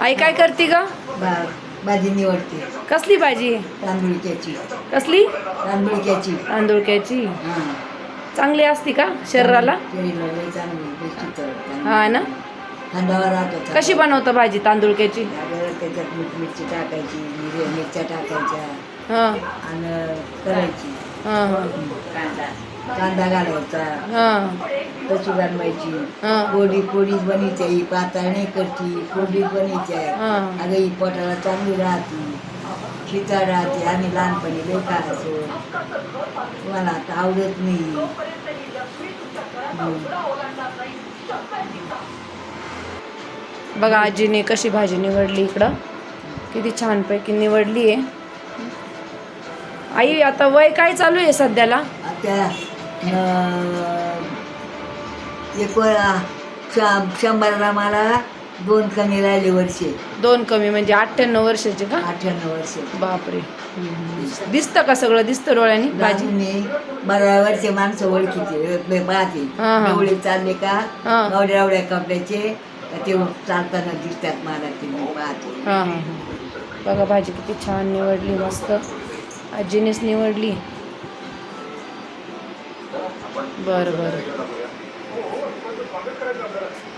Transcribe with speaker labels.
Speaker 1: आई काय करते ग?
Speaker 2: भाजी निवडते.
Speaker 1: कसली भाजी?
Speaker 2: तांदुळक्याची.
Speaker 1: कसली?
Speaker 2: तांदुळक्याची.
Speaker 1: तांदूळक्याची.
Speaker 2: हां.
Speaker 1: चांगली असती का शरीराला?
Speaker 2: शरीराला लई चांगली, बेस्ट चांगली.
Speaker 1: हा ना.
Speaker 2: थंडावा राहतो.
Speaker 1: कशी बनवता भाजी तांदूळक्याची?
Speaker 2: त्याच्यात मिरची टाकायची, मिरच्या टाकायच्या
Speaker 1: हा
Speaker 2: आणि करायची.
Speaker 1: हा हा
Speaker 2: कांदा घालायचा,
Speaker 1: हा
Speaker 2: कशी बनवायची.
Speaker 1: हा
Speaker 2: पोळीच बनायची, ही पातळ नाही करती, पोळीच बनायची आहे.
Speaker 1: हा.
Speaker 2: अगं ही पोटाला चांगली राहते, शिता राहते. आम्ही लहानपणी लई खायचो, मला आता आवडत नाही.
Speaker 1: बघा आजीने कशी भाजी निवडली इकडं, किती छानपैकी निवडली आहे. आई आता वय काय चालू आहे सध्याला?
Speaker 2: आता एक 100ला मला 2 कमी राहिले वर्षे.
Speaker 1: 2 कमी म्हणजे 98 वर्षाचे का?
Speaker 2: 98 वर्षे.
Speaker 1: बापरे. दिसतं का सगळं? दिसतं डोळ्यांनी भाजी?
Speaker 2: बाजूने 12 वर्षे माणसं ओळखीचे पाहते.
Speaker 1: हा, हा.
Speaker 2: एवढे चालले का
Speaker 1: हा.
Speaker 2: एवढ्या कपड्याचे ते चालताना दिसतात मला, ते मी पाहते.
Speaker 1: हां हां बघा भाजी किती छान निवडली, मस्त आजीनेच निवडली. बरं बरं.